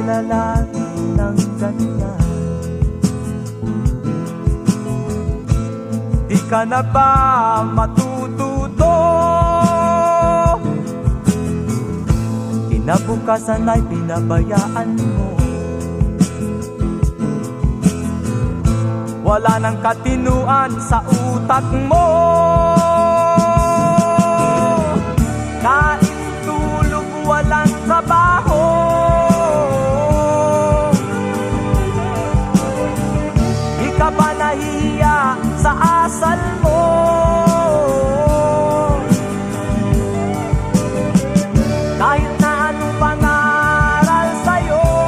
lalaki ng ganyan? Di ka na ba matututo? Kinabukasan ay pinabayaan mo. Wala nang katinuan sa utak mo. Kain, tulog, walang trabaho.